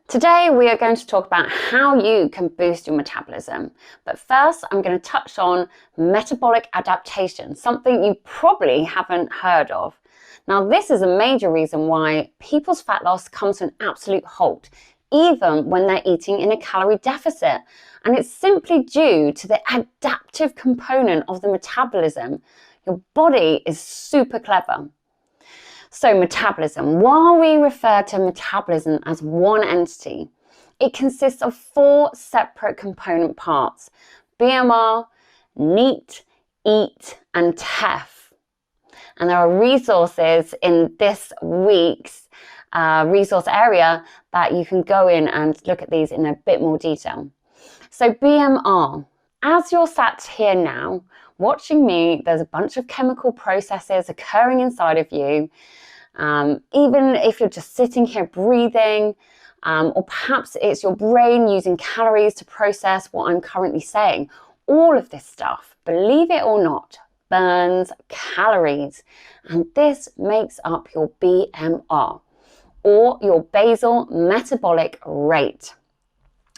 Today we are going to talk about how you can boost your metabolism. But first, I'm going to touch on metabolic adaptation, something you probably haven't heard of. Now, this is a major reason why people's fat loss comes to an absolute halt, even when they're eating in a calorie deficit. And it's simply due to the adaptive component of the metabolism. Your body is super clever. So metabolism, while we refer to metabolism as one entity, it consists of 4 separate component parts: BMR, NEAT, EAT, and TEF. And there are resources in this week's resource area that you can go in and look at these in a bit more detail. So BMR, as you're sat here now, watching me, there's a bunch of chemical processes occurring inside of you. Even if you're just sitting here breathing, or perhaps it's your brain using calories to process what I'm currently saying. All of this stuff, believe it or not, burns calories. And this makes up your BMR, or your basal metabolic rate.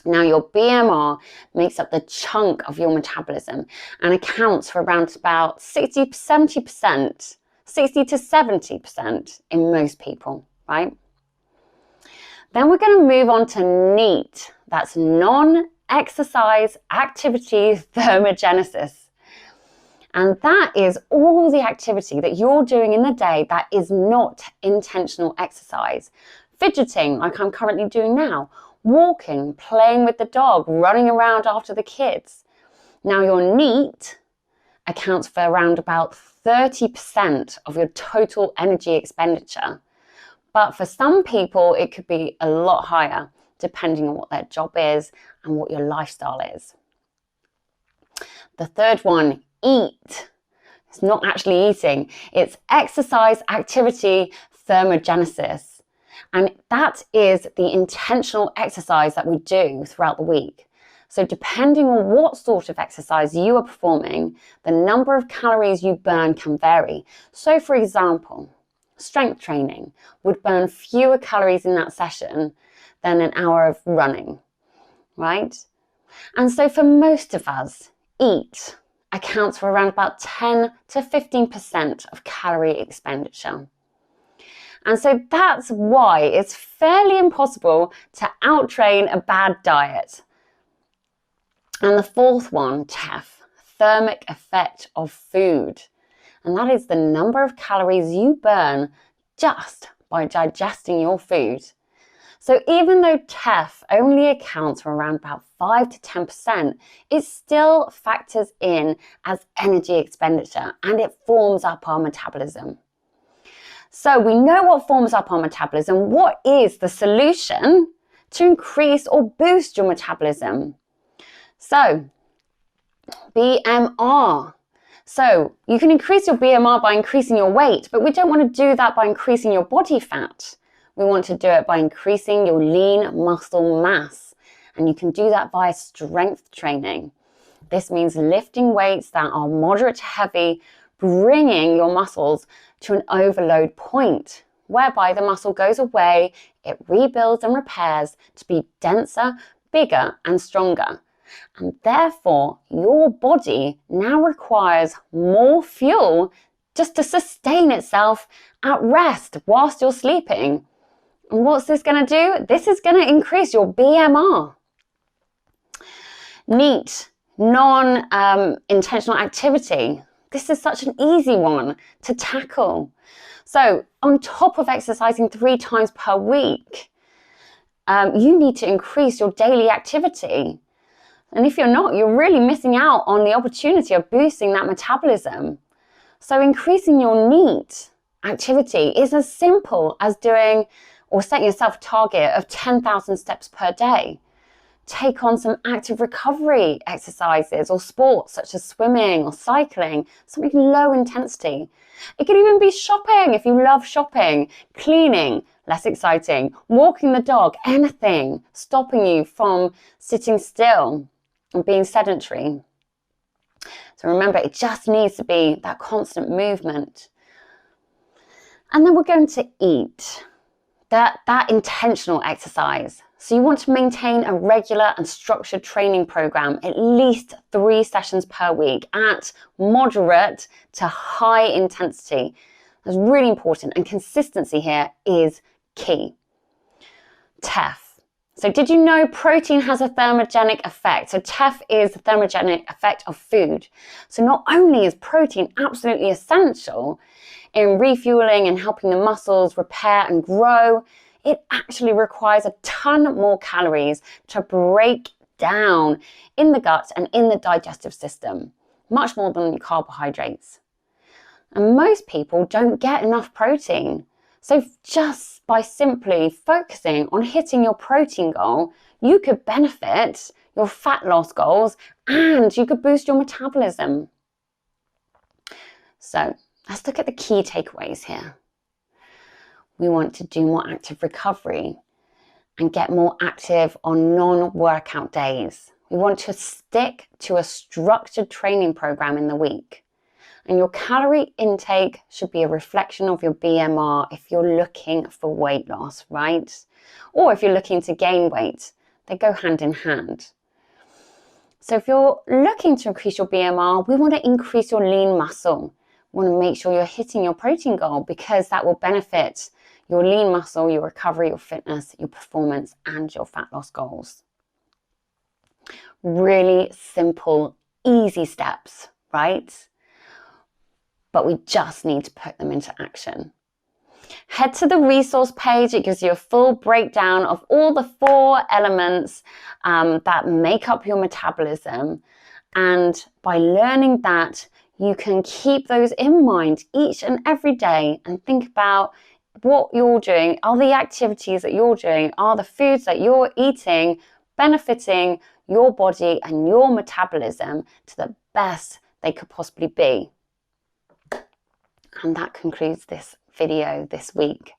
Now, your BMR makes up the chunk of your metabolism and accounts for around about 60 to 70% in most people, right? Then we're going to move on to NEAT. That's non-exercise activity thermogenesis. And that is all the activity that you're doing in the day that is not intentional exercise. Fidgeting, like I'm currently doing now. Walking, playing with the dog, running around after the kids. Now, your NEAT accounts for around about 30% of your total energy expenditure. But for some people, it could be a lot higher, depending on what their job is and what your lifestyle is. The third one, EAT. It's not actually eating, it's exercise activity thermogenesis. And that is the intentional exercise that we do throughout the week. So depending on what sort of exercise you are performing, the number of calories you burn can vary. So for example, strength training would burn fewer calories in that session than an hour of running, right? And so for most of us, EAT accounts for around about 10 to 15% of calorie expenditure. And so that's why it's fairly impossible to outtrain a bad diet. And the fourth one, TEF, thermic effect of food. And that is the number of calories you burn just by digesting your food. So even though TEF only accounts for around about 5 to 10%, it still factors in as energy expenditure and it forms up our metabolism. So we know what forms up our metabolism. What is the solution to increase or boost your metabolism? So, BMR. So you can increase your BMR by increasing your weight, but we don't want to do that by increasing your body fat. We want to do it by increasing your lean muscle mass. And you can do that via strength training. This means lifting weights that are moderate to heavy, bringing your muscles to an overload point, whereby the muscle goes away, it rebuilds and repairs to be denser, bigger, and stronger. And therefore, your body now requires more fuel just to sustain itself at rest whilst you're sleeping. And what's this going to do? This is going to increase your BMR. NEAT, non-intentional activity. This is such an easy one to tackle. So on top of exercising 3 times per week, you need to increase your daily activity. And if you're not, you're really missing out on the opportunity of boosting that metabolism. So increasing your NEAT activity is as simple as doing or setting yourself a target of 10,000 steps per day. Take on some active recovery exercises or sports such as swimming or cycling, something low intensity. It could even be shopping if you love shopping, cleaning, less exciting, walking the dog, anything stopping you from sitting still and being sedentary. So remember, it just needs to be that constant movement. And then we're going to eat. that intentional exercise. So you want to maintain a regular and structured training program, at least 3 sessions per week at moderate to high intensity. That's really important, and consistency here is key. TEF. So did you know protein has a thermogenic effect? So TEF is the thermogenic effect of food. So not only is protein absolutely essential in refueling and helping the muscles repair and grow, it actually requires a ton more calories to break down in the gut and in the digestive system, much more than carbohydrates. And most people don't get enough protein. So just by simply focusing on hitting your protein goal, you could benefit your fat loss goals and you could boost your metabolism. So let's look at the key takeaways here. We want to do more active recovery and get more active on non-workout days. We want to stick to a structured training program in the week. And your calorie intake should be a reflection of your BMR if you're looking for weight loss, right? Or if you're looking to gain weight, they go hand in hand. So if you're looking to increase your BMR, we want to increase your lean muscle. We want to make sure you're hitting your protein goal because that will benefit your lean muscle, your recovery, your fitness, your performance, and your fat loss goals. Really simple, easy steps, right? But we just need to put them into action. Head to the resource page. It gives you a full breakdown of all the 4 elements that make up your metabolism. And by learning that, you can keep those in mind each and every day and think about what you're doing. Are the activities that you're doing, are the foods that you're eating benefiting your body and your metabolism to the best they could possibly be? And that concludes this video this week.